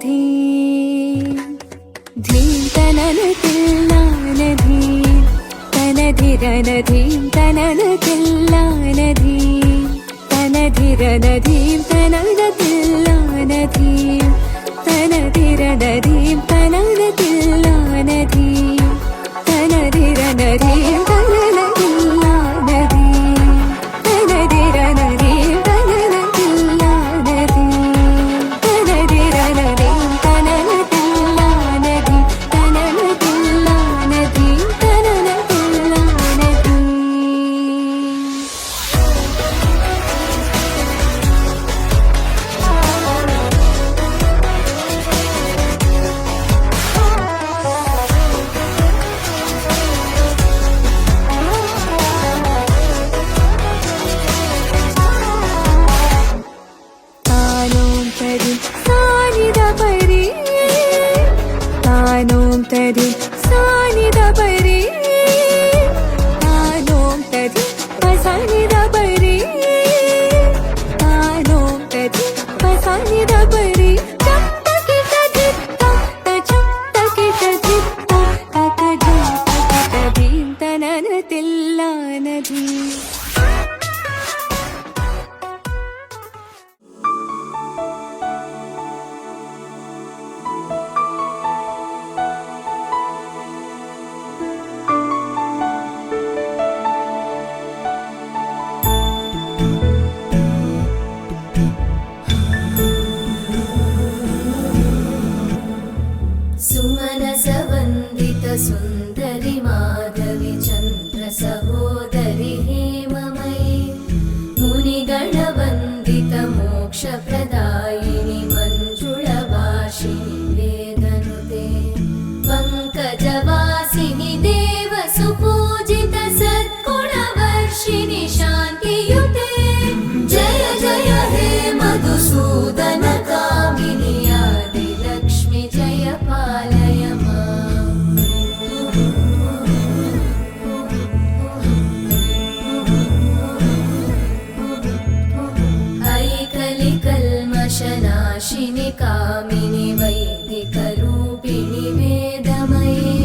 ധീം തനന തില്ലാന ധീം തനധിരന ധീം തനന തില്ലാന ധീം തനധിരന ധീം തനന തില്ലാന ധീം തനധിരന ധീം തനന തില്ലാന ധീം തനധിരന ധീം തനന തില്ലാന ധീം തനധിരന ധീം തനന തില്ലാന ധീം തനധിരന ധീം തനന തില്ലാന ധീം തനന തില്ലാന ധീം തനന തില്ലാന ധീം. താനോം തരി സാനിദ പരി താനോം തരി സാനിദ പരി താനോം തരി പസാനിദ പരി താനോം തരി പസാനിദ പരി ചത്തകിട ധിത്ത ചത്തകിട ധിത്ത തകട തകട ധീം തനന തില്ലാന ധീം. सुमनसवन्दित सुन्दरि माधवि चन्द्र सहोदरि हेममयि मुनिगणवन्दित मोक्षप्रदायिनि मञ्जुळभाषिणि वेदनुते पङ्कजवासिनि देवसुपूजित सद्गुणवर्षिणि शान्तियुते जय जय हे मधुसूदन कामिनि आदिलक्ष्मि जय पालय माम्. ऐकलिकल्मषनाशिनि कामिनि वैदिकरूपिणि वेदमये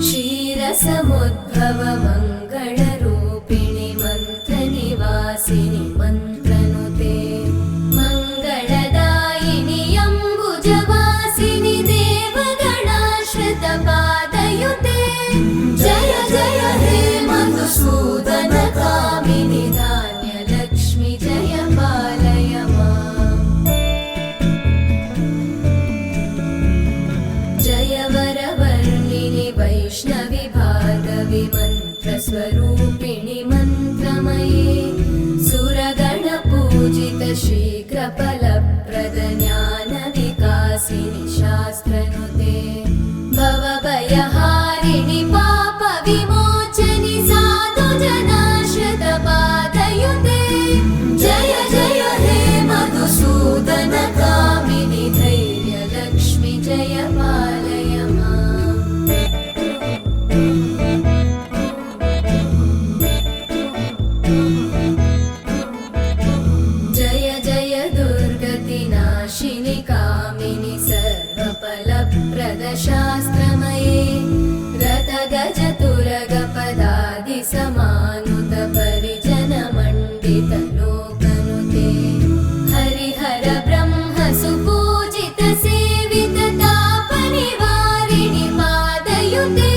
क्षीरसमुद्भव मङ्गलरूपिणि मन्त्रनिवासिनि मन्त्रनुते मङ्गलदायिनि अम्बुजवासिनि देवगणाश्रितपादयुते जय जय हे मधुसूदन कामिनि धान्यलक्ष्मि जय पालय माम्. जय वरवर्णिनि वैष्णवि भार्गवि मन्त्रस्वरूपिणि मन्त्रमये सुरगणपूजित शीघ्रफलप्रद ज्ञानविकासिनि शास्त्रनुते भवभयहारिणि पापविमोचनि साधुजनाश्रितपादयुते जय जय हे मधुसूदन कामिनि धैर्यलक्ष्मि जय पालय माम्. जय जय दुर्गतिनाशिनि कामिनि सर्वफलप्रद शास्त्रमये रथगजतुरगपदादिसमानुत परिजनमण्डित लोकनुते हरिहर ब्रह्म सुपूजित सेवित तापनिवारिणि पादयुते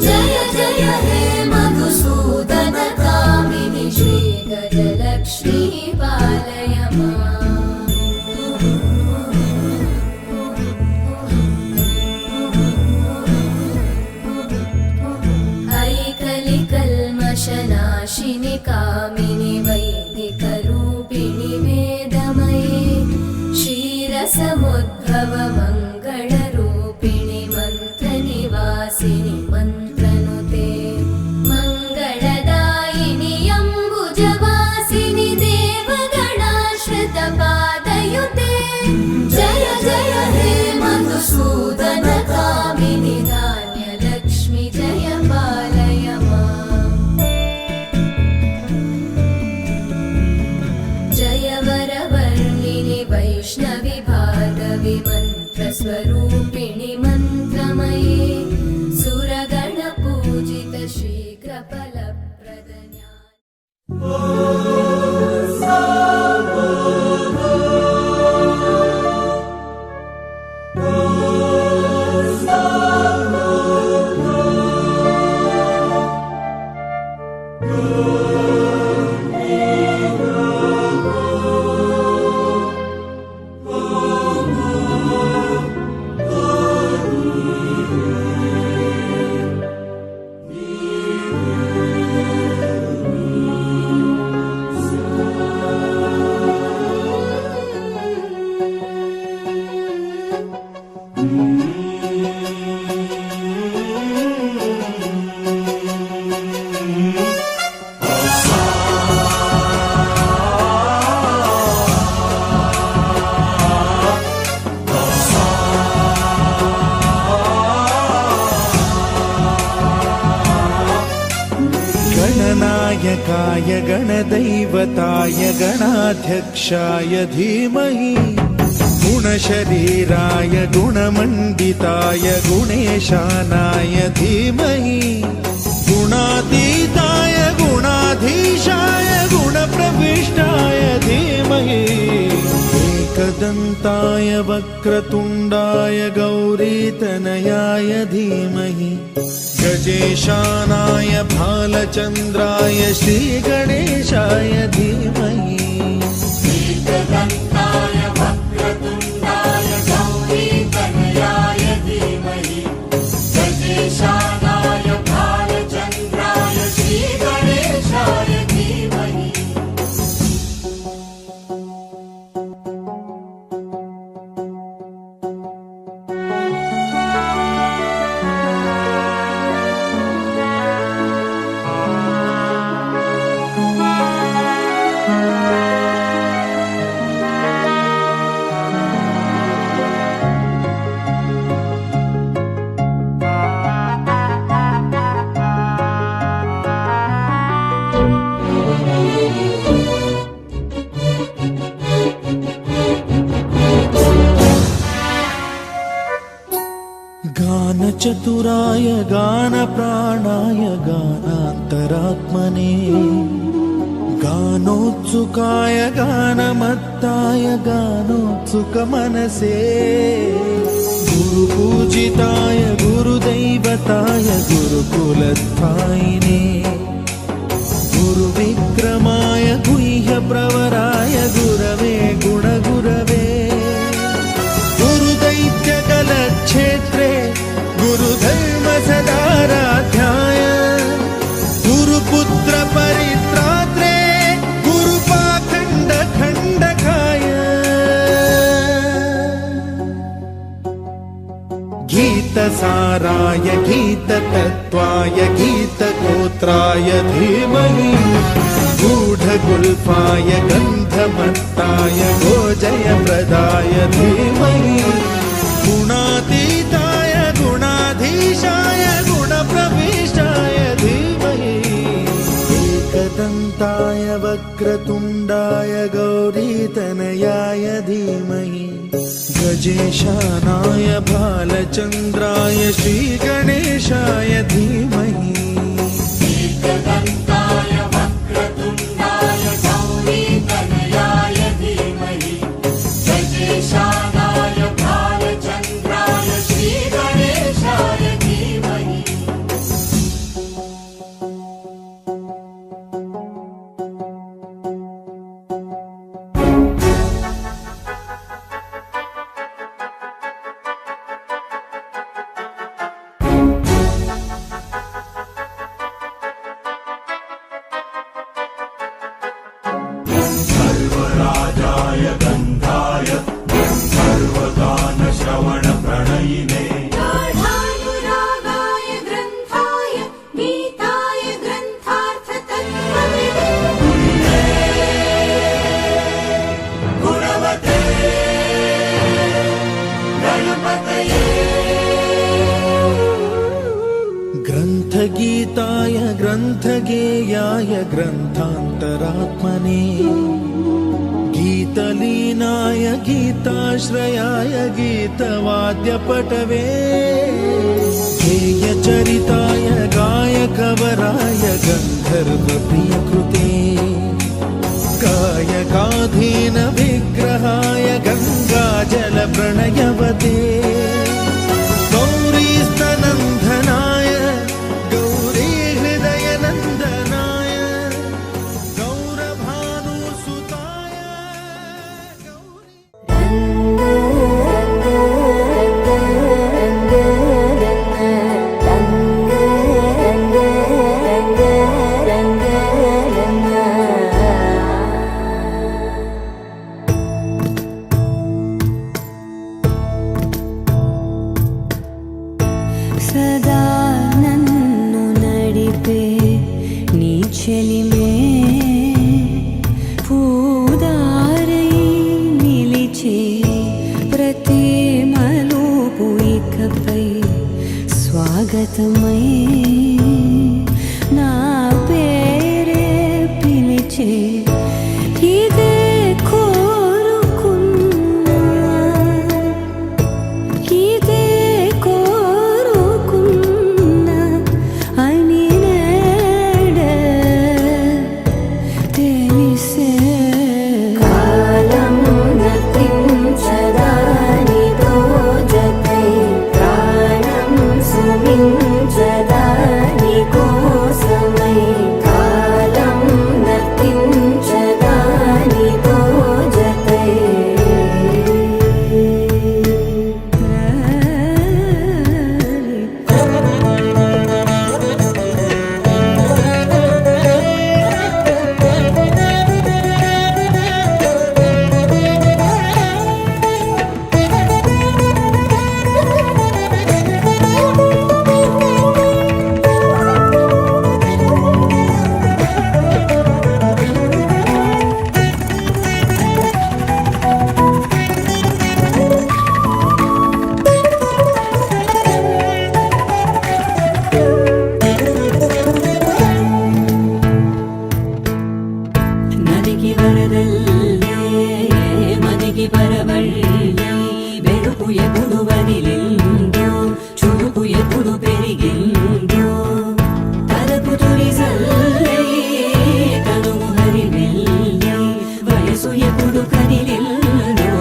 जय जय हे मधुसूदन कामिनि श्रीगजलक्ष्मी पालय माम्. ऐकलिकल्मषनाशिनि कामिनि वैदिकरूपिणि वेदमये क्षीरसमुद्भव मङ्गलरूपिणि मन्त्रनिवासिनि मन्त्रनुते मङ्गलदायिनि अम्बुजवासिनि देवगणाश्रितपादयुते जय जय हे मधुसूदन कामिनि धान्यलक्ष्मि जय पालय माम्. जय वरवर्णिनि वैष्णवि भार्गवि मन्त्र स्वरूपिणि मन्त्रमये सुरगणपूजित शीघ्रफलप्रदज्ञा गणनायकाय गणदैवताय गणाध्यक्षाय धीमहि गुणशरीराय गुणमण्डिताय गुणेशानाय धीमहि गुणातीताय गुणाधीशाय गुणप्रविष्टाय धीमहि एकदन्ताय वक्रतुण्डाय गौरीतनयाय धीमहि गजेशानाय भालचन्द्राय श्रीगणेशाय धीमहि एकदन्ताय वक्रतुण्डाय गौरीतनयाय धीमहि गजेशानाय भालचन्द्राय श्रीगणेशाय धीमहि गानचतुराय गानप्राणाय गानान्तरात्मने गानोत्सुकाय गानमत्ताय गानोत्सुकमनसे गुरुपूजिताय गुरुदैवताय गुरुकुलस्थायिने गुरुविक्रमाय गुह्यप्रवराय गुरवे गुणगुरवे गुरुदैत्यकलक्षेत्रे गुरुधर्म सदाराध्याय गुरुपुत्र परित्रात्रे गुरुपाखण्ड खण्डकाय गीतसाराय गीततत्त्वाय गीतगोत्राय धीमहि गूढगुल्फाय गन्धमत्ताय गोजयप्रदाय धीमहि गुणातीताय गुणाधीशाय गुणप्रविष्टाय धीमहि एकदन्ताय वक्रतुण्डाय गौरीतनयाय धीमहि गजेशानाय भालचन्द्राय श्रीगणेशाय धीमहि एकदन्ताय वक्रतुण्डाय गौरीतनयाय धीमहि गजेशानाय भालचन्द्राय श्रीगणेशाय धीमहि सर्वराजाय गन्धाय सर्वगानश्रवणप्रणयिने गाढानुरागाय ग्रन्थाय गीताय ग्रन्थार्थतत्त्वविदे गुणवते गणपतये ग्रन्थगीताय ग्रन्थगेयाय ग्रन्थान्तरात्मने गीतलीनाय गीताश्रयाय गीतवाद्यपटवे ध्येयचरिताय गायकवराय गन्धर्वप्रियकृते गायकाधीन विग्रहाय गङ्गाजलप्रणयवते गौरीस्तनन्दनाय गौरीहृदयनन्दनाय गौरभानुसुताय సదా నన్ను నడిపే నీ చెలిమే పూదారై నిలిచే ప్రతి మలుపు ఇకపై స్వాగతమై నా పేరే పిలిచే ఇదే కోరుకున్నా ఇదే కోరుకున్నా అని నేడే తెలిసే కాలం నతించదానితో జతై ప్రాణం సుమించదాని కోసమై కాలం నతించదానితో జతై నదికి వరదల్లే మదికి పరవళ్ళే వెలుపు ఎప్పుడు వదిలిందో చురుకు ఎప్పుడు పెరిగిందో తలపు తొలి సల్లే తనువు హరివెల్లే వయసు ఎప్పుడు కదిలిందో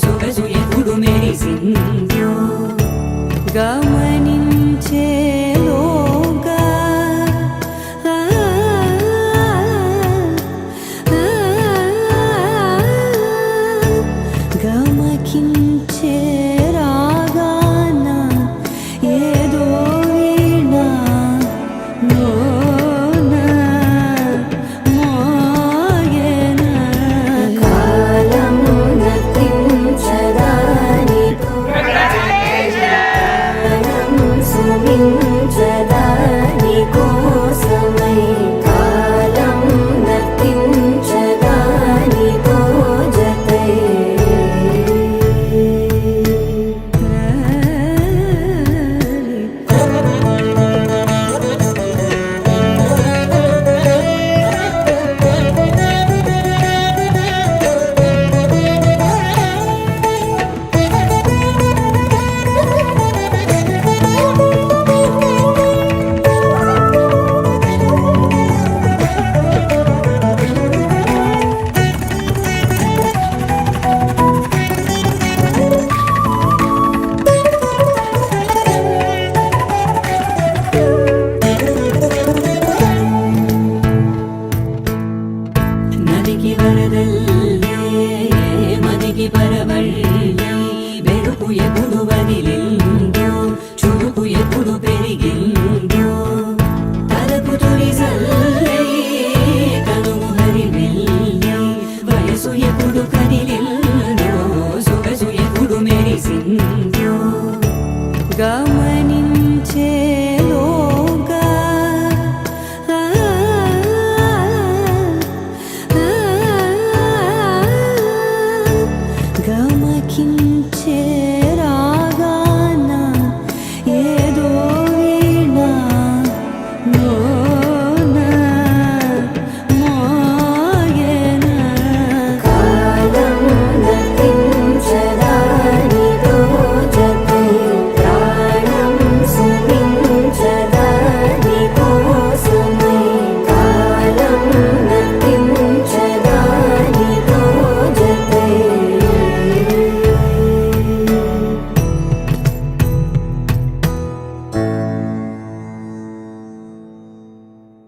సొగసు ఎప్పుడు మెరిసిందో గమనించేలోగా గమకించే రాగాన ఏదో వీణ లోన మోగెన కాలం నతించదానితో ప్రాణం సుమించదాని కోసమై కాలం నతించదానితో జతై నదికి వరదల్లే మదికి పరవళ్ళే వెలుపు ఎప్పుడు వదిలిందో చురుకు ఎప్పుడు పెరిగిందో తలపు తొలి సల్లే తనువు హరివెల్లే వయసు ఎప్పుడు కదిలిందో సొగసు ఎప్పుడు మెరిసిందో గమనించే